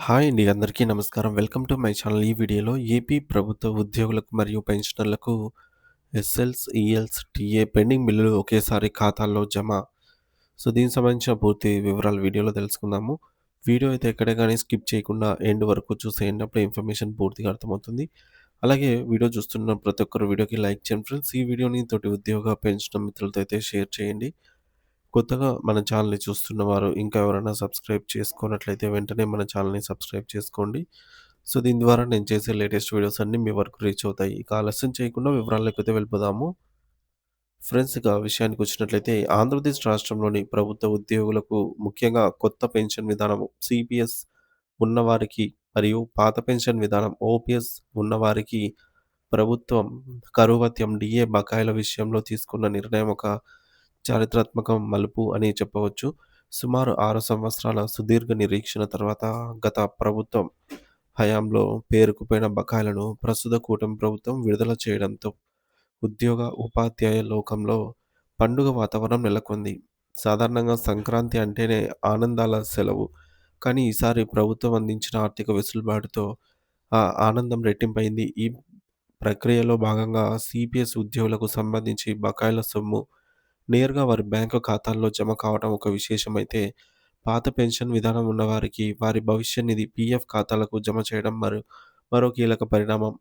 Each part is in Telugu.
హాయ్ అండి. అందరికీ నమస్కారం. Welcome to my channel. ఈ వీడియోలో ఏపీ ప్రభుత్వ ఉద్యోగులకు మరియు పెన్షనర్లకు ఎస్ఎల్స్, ఈఎల్స్, టీఏ పెండింగ్ బిల్లులు ఒకేసారి ఖాతాల్లో జమ. దీనికి సంబంధించిన పూర్తి వివరాలు వీడియోలో తెలుసుకుందాము. వీడియో అయితే ఎక్కడ గాని స్కిప్ చేయకుండా ఎండ్ వరకు చూసేయండి. అప్పుడే ఇన్ఫర్మేషన్ పూర్తిగా అర్థమవుతుంది. అలాగే వీడియో చూస్తున్న ప్రతి ఒక్కరు వీడియోకి లైక్ చేయండి ఫ్రెండ్స్. ఈ వీడియోని తోటి ఉద్యోగ, పెన్షన్ మిత్రులతో అయితే షేర్ చేయండి. కొత్తగా మన ఛానల్‌ని చూస్తున్న వారు ఇంకా ఎవరైనా సబ్స్క్రైబ్ చేసుకోనట్లయితే వెంటనే మన ఛానల్‌ని సబ్స్క్రైబ్ చేసుకోండి. దీని ద్వారా నేను చేసే లేటెస్ట్ వీడియోస్ అన్నీ మీ వరకు రీచ్ అవుతాయి. ఇక ఆలస్యం చేయకుండా వివరాల్లోకైతే వెళ్ళిపోదాము. ఫ్రెండ్స్ ఇక విషయానికొచ్చినట్లయితే ఆంధ్రప్రదేశ్ రాష్ట్రంలోని ప్రభుత్వ ఉద్యోగులకు ముఖ్యంగా కొత్త పెన్షన్ విధానం సీపీఎస్ ఉన్నవారికి మరియు పాత పెన్షన్ విధానం ఓపీఎస్ ఉన్నవారికి ప్రభుత్వం కరువు భత్యం డీఏ బకాయిల విషయంలో తీసుకున్న నిర్ణయం ఒక చారిత్రాత్మక మలుపు అని చెప్పవచ్చు. సుమారు 6 సంవత్సరాల సుదీర్ఘ నిరీక్షణ తర్వాత గత ప్రభుత్వం హయాంలో పేరుకుపోయిన బకాయిలను ప్రస్తుత కూటమి ప్రభుత్వం విడుదల చేయడంతో ఉద్యోగ, ఉపాధ్యాయ లోకంలో పండుగ వాతావరణం నెలకొంది. సాధారణంగా సంక్రాంతి అంటేనే ఆనందాల సెలవు. కానీ ఈసారి ప్రభుత్వం అందించిన ఆర్థిక వెసులుబాటుతో ఆ ఆనందం రెట్టింపైంది. ఈ ప్రక్రియలో భాగంగా సీపీఎస్ ఉద్యోగులకు సంబంధించి బకాయిల సొమ్ము నేరుగా వారి బ్యాంకు ఖాతాల్లో జమ కావడం ఒక విశేషమైతే, పాత పెన్షన్ విధానం ఉన్నవారికి వారి భవిష్య నిధి పీఎఫ్ ఖాతాలకు జమ చేయడం మరో కీలక పరిణామం.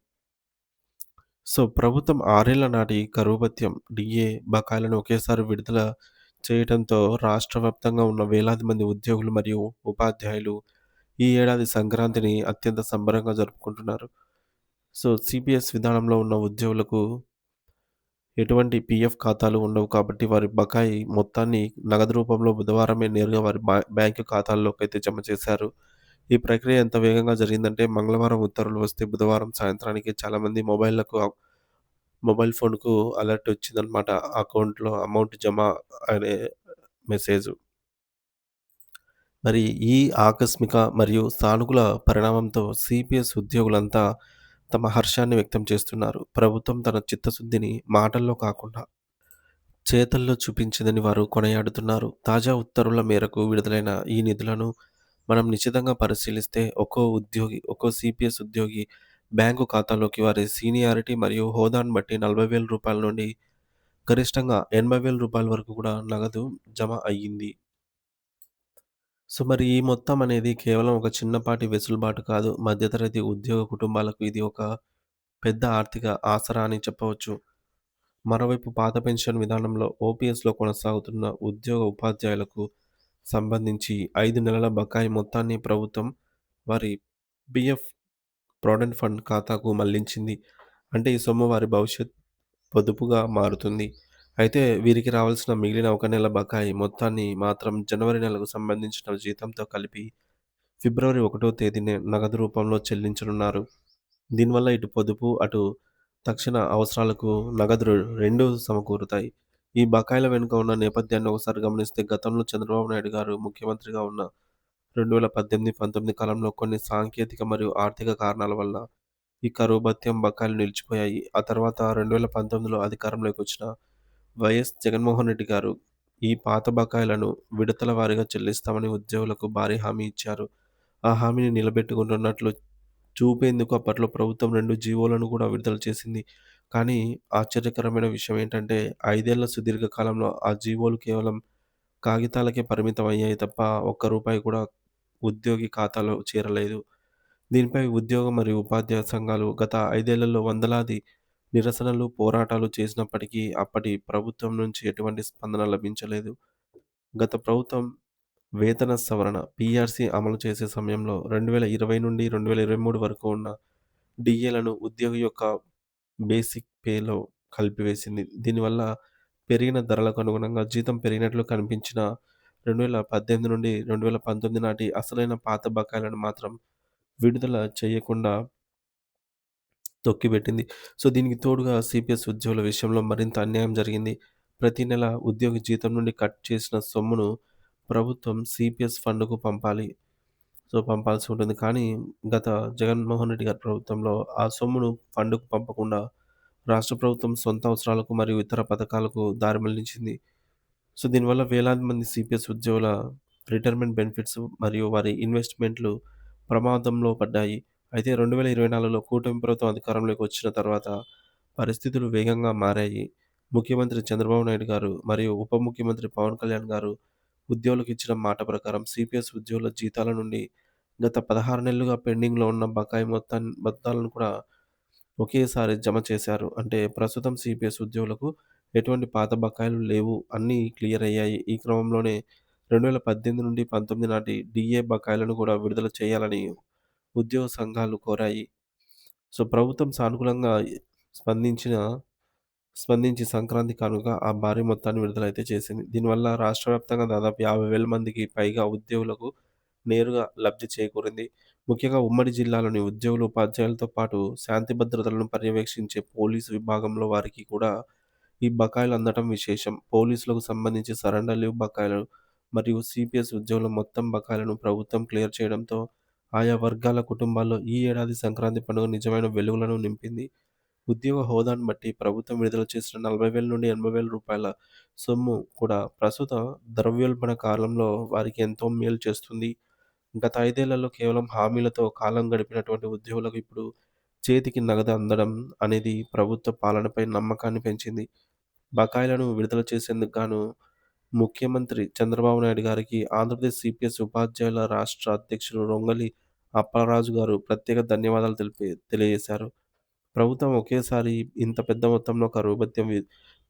ప్రభుత్వం 6 ఏళ్ల నాటి కరువు భత్యం డీఏ బకాయిలను ఒకేసారి విడుదల చేయడంతో రాష్ట్ర వ్యాప్తంగా ఉన్న వేలాది మంది ఉద్యోగులు మరియు ఉపాధ్యాయులు ఈ ఏడాది సంక్రాంతిని అత్యంత సంబరంగా జరుపుకుంటున్నారు. సీపీఎస్ విధానంలో ఉన్న ఉద్యోగులకు ఎటువంటి పీఎఫ్ ఖాతాలు ఉండవు కాబట్టి వారి బకాయి మొత్తాన్ని నగదు రూపంలో బుధవారమే నేరుగా వారి బ్యాంకు ఖాతాల్లోకైతే జమ చేశారు. ఈ ప్రక్రియ ఎంత వేగంగా జరిగిందంటే మంగళవారం ఉత్తర్వులు వస్తే బుధవారం సాయంత్రానికి చాలామంది మొబైల్ ఫోన్‌కు అలర్ట్ వచ్చిందనమాట. అకౌంట్‌లో అమౌంట్ జమ అనే మెసేజు. మరి ఈ ఆకస్మిక మరియు సానుకూల పరిణామంతో సీపీఎస్ ఉద్యోగులంతా తమ హర్షాన్ని వ్యక్తం చేస్తున్నారు. ప్రభుత్వం తన చిత్తశుద్ధిని మాటల్లో కాకుండా చేతల్లో చూపించిందని వారు కొనియాడుతున్నారు. తాజా ఉత్తర్వుల మేరకు విడుదలైన ఈ నిధులను మనం నిశితంగా పరిశీలిస్తే ఒక్కో సీపీఎస్ ఉద్యోగి బ్యాంకు ఖాతాలోకి వారి సీనియారిటీ మరియు హోదాను బట్టి రూ. 40,000 నుండి గరిష్టంగా రూ. 80,000 వరకు కూడా నగదు జమ అయ్యింది. మరి ఈ మొత్తం అనేది కేవలం ఒక చిన్నపాటి వెసులుబాటు కాదు. మధ్యతరగతి ఉద్యోగ కుటుంబాలకు ఇది ఒక పెద్ద ఆర్థిక ఆసరా అని చెప్పవచ్చు. మరోవైపు పాత పెన్షన్ విధానంలో ఓపీఎస్‌లో కొనసాగుతున్న ఉద్యోగ ఉపాధ్యాయులకు సంబంధించి 5 నెలల బకాయి మొత్తాన్ని ప్రభుత్వం వారి పీఎఫ్ ప్రావిడెంట్ ఫండ్ ఖాతాకు మళ్లించింది. అంటే ఈ సొమ్ము వారి భవిష్యత్ పొదుపుగా మారుతుంది. అయితే వీరికి రావాల్సిన మిగిలిన ఒక నెల బకాయి మొత్తాన్ని మాత్రం జనవరి నెలకు సంబంధించిన జీతంతో కలిపి ఫిబ్రవరి 1వ తేదీనే నగదు రూపంలో చెల్లించనున్నారు. దీనివల్ల ఇటు పొదుపు, అటు తక్షణ అవసరాలకు నగదు రెండూ సమకూరుతాయి. ఈ బకాయిల వెనుక ఉన్న నేపథ్యాన్ని ఒకసారి గమనిస్తే గతంలో చంద్రబాబు నాయుడు గారు ముఖ్యమంత్రిగా ఉన్న 2018, 19 కాలంలో కొన్ని సాంకేతిక మరియు ఆర్థిక కారణాల వల్ల ఈ కరువు భత్యం బకాయిలు నిలిచిపోయాయి. ఆ తర్వాత 2019లో అధికారంలోకి వచ్చిన వైఎస్ జగన్మోహన్ రెడ్డి గారు ఈ పాత బకాయిలను విడతల వారీగా చెల్లిస్తామని ఉద్యోగులకు భారీ హామీ ఇచ్చారు. ఆ హామీని నిలబెట్టుకుంటున్నట్లు చూపేందుకు అప్పట్లో ప్రభుత్వం 2 జీవోలను కూడా విడుదల చేసింది. కానీ ఆశ్చర్యకరమైన విషయం ఏంటంటే 5 ఏళ్ల సుదీర్ఘ కాలంలో ఆ జీవోలు కేవలం కాగితాలకే పరిమితమయ్యాయి తప్ప ఒక్క రూపాయి కూడా ఉద్యోగి ఖాతాలో చేరలేదు. దీనిపై ఉద్యోగ మరియు ఉపాధ్యాయ సంఘాలు గత 5 ఏళ్లలో వందలాది నిరసనలు, పోరాటాలు చేసినప్పటికీ అప్పటి ప్రభుత్వం నుంచి ఎటువంటి స్పందన లభించలేదు. గత ప్రభుత్వం వేతన సవరణ పీఆర్సీ అమలు చేసే సమయంలో 2020 నుండి 2023 వరకు ఉన్న డీఏలను ఉద్యోగి యొక్క బేసిక్ పేలో కలిపివేసింది. దీనివల్ల పెరిగిన ధరలకు అనుగుణంగా జీతం పెరిగినట్లు కనిపించినా 2018 నుండి 2019 నాటి అసలైన పాత బకాయిలను మాత్రం విడుదల చేయకుండా తొక్కిపెట్టింది. దీనికి తోడుగా సీపీఎస్ ఉద్యోగుల విషయంలో మరింత అన్యాయం జరిగింది. ప్రతి నెల ఉద్యోగి జీతం నుండి కట్ చేసిన సొమ్మును ప్రభుత్వం సీపీఎస్ ఫండ్‌కు పంపాల్సి ఉంటుంది. కానీ గత జగన్మోహన్ రెడ్డి గారి ప్రభుత్వంలో ఆ సొమ్మును ఫండ్‌కు పంపకుండా రాష్ట్ర ప్రభుత్వం సొంత అవసరాలకు మరియు ఇతర పథకాలకు దారి మళ్లించింది. దీనివల్ల వేలాది మంది సీపీఎస్ ఉద్యోగుల రిటైర్మెంట్ బెనిఫిట్స్ మరియు వారి ఇన్వెస్ట్‌మెంట్‌లు ప్రమాదంలో పడ్డాయి. అయితే 2024లో కూటమి ప్రభుత్వం అధికారంలోకి వచ్చిన తర్వాత పరిస్థితులు వేగంగా మారాయి. ముఖ్యమంత్రి చంద్రబాబు నాయుడు గారు మరియు ఉప ముఖ్యమంత్రి పవన్ కళ్యాణ్ గారు ఉద్యోగులకు ఇచ్చిన మాట ప్రకారం సిపిఎస్ ఉద్యోగుల జీతాల నుండి గత 16 నెలలుగా పెండింగ్‌లో ఉన్న బకాయి మొత్తాలను కూడా ఒకేసారి జమ చేశారు. అంటే ప్రస్తుతం సిపిఎస్ ఉద్యోగులకు ఎటువంటి పాత బకాయిలు లేవు. అన్నీ క్లియర్ అయ్యాయి. ఈ క్రమంలోనే 2018 నుండి 19 నాటి డీఏ బకాయిలను కూడా విడుదల చేయాలని ఉద్యోగ సంఘాలు కోరాయి. సో, ప్రభుత్వం సానుకూలంగా స్పందించిన స్పందించి సంక్రాంతి కానుక ఆ భారీ మొత్తాన్ని విడుదలైతే చేసింది. దీనివల్ల రాష్ట్ర వ్యాప్తంగా దాదాపు 50,000 మందికి పైగా ఉద్యోగులకు నేరుగా లబ్ధి చేకూరింది. ముఖ్యంగా ఉమ్మడి జిల్లాలోని ఉద్యోగులు, ఉపాధ్యాయులతో పాటు శాంతి భద్రతలను పర్యవేక్షించే పోలీసు విభాగంలో వారికి కూడా ఈ బకాయిలు అందటం విశేషం. పోలీసులకు సంబంధించి సరెండర్ లీవ్ బకాయిలు మరియు సిపిఎస్ ఉద్యోగుల మొత్తం బకాయిలను ప్రభుత్వం క్లియర్ చేయడంతో ఆయా వర్గాల కుటుంబాల్లో ఈ ఏడాది సంక్రాంతి పండుగ నిజమైన వెలుగులను నింపింది. ఉద్యోగ హోదాను బట్టి ప్రభుత్వం విడుదల చేసిన 40,000 నుండి 80,000 రూపాయల సొమ్ము కూడా ప్రస్తుత ద్రవ్యోల్బణ కాలంలో వారికి ఎంతో మేలు చేస్తుంది. గత 5 ఏళ్లలో కేవలం హామీలతో కాలం గడిపినటువంటి ఉద్యోగులకు ఇప్పుడు చేతికి నగదు అందడం అనేది ప్రభుత్వ పాలనపై నమ్మకాన్ని పెంచింది. బకాయిలను విడుదల చేసేందుకు గాను ముఖ్యమంత్రి చంద్రబాబు నాయుడు గారికి ఆంధ్రప్రదేశ్ సిపిఎస్ ఉపాధ్యాయుల రాష్ట్ర అధ్యక్షులు రొంగలి అప్పలరాజు గారు ప్రత్యేక ధన్యవాదాలు తెలియజేశారు. ప్రభుత్వం ఒకేసారి ఇంత పెద్ద మొత్తంలో కరువు భత్యం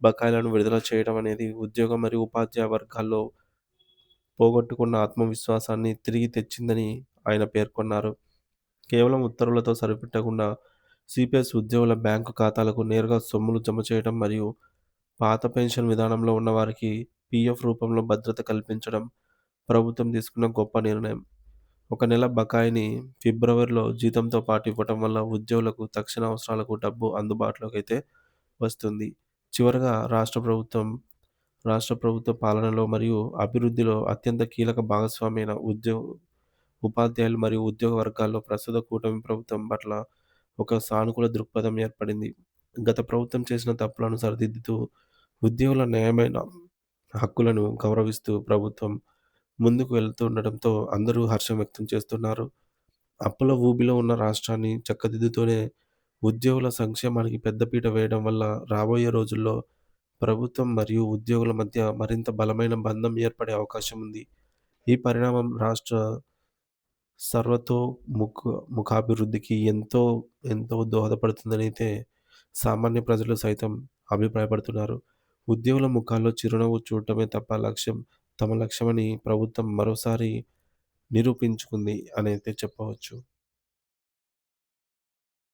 బకాయిలను విడుదల చేయడం అనేది ఉద్యోగ మరియు ఉపాధ్యాయ వర్గాల్లో పోగొట్టుకున్న ఆత్మవిశ్వాసాన్ని తిరిగి తెచ్చిందని ఆయన పేర్కొన్నారు. కేవలం ఉత్తర్వులతో సరిపెట్టకుండా సిపిఎస్ ఉద్యోగుల బ్యాంకు ఖాతాలకు నేరుగా సొమ్ములు జమ చేయడం మరియు పాత పెన్షన్ విధానంలో ఉన్నవారికి పీఎఫ్ రూపంలో భద్రత కల్పించడం ప్రభుత్వం తీసుకున్న గొప్ప నిర్ణయం. ఒక నెల బకాయిని ఫిబ్రవరిలో జీతంతో పాటు ఇవ్వటం వల్ల ఉద్యోగులకు తక్షణ అవసరాలకు డబ్బు అందుబాటులోకైతే వస్తుంది. చివరగా రాష్ట్ర ప్రభుత్వ పాలనలో మరియు అభివృద్ధిలో అత్యంత కీలక భాగస్వామి అయిన ఉపాధ్యాయులు మరియు ఉద్యోగ వర్గాల్లో ప్రస్తుత కూటమి ప్రభుత్వం పట్ల ఒక సానుకూల దృక్పథం ఏర్పడింది. గత ప్రభుత్వం చేసిన తప్పులను సరిదిద్దుతూ ఉద్యోగుల న్యాయమైన హక్కులను గౌరవిస్తూ ప్రభుత్వం ముందుకు వెళ్తుండటంతో అందరూ హర్షం వ్యక్తం చేస్తున్నారు. అప్పుల ఊబిలో ఉన్న రాష్ట్రాన్ని చక్కదిద్దుతూనే ఉద్యోగుల సంక్షేమానికి పెద్దపీట వేయడం వల్ల రాబోయే రోజుల్లో ప్రభుత్వం మరియు ఉద్యోగుల మధ్య మరింత బలమైన బంధం ఏర్పడే అవకాశం ఉంది. ఈ పరిణామం రాష్ట్ర సర్వతోముఖాభివృద్ధికి ఎంతో దోహదపడుతుందనైతే సామాన్య ప్రజలు సైతం అభిప్రాయపడుతున్నారు. ఉద్యోగుల ముఖాల్లో చిరునవ్వు చూడటమే తమ లక్ష్యమని ప్రభుత్వం మరోసారి నిరూపించుకుంది అనైతే చెప్పవచ్చు.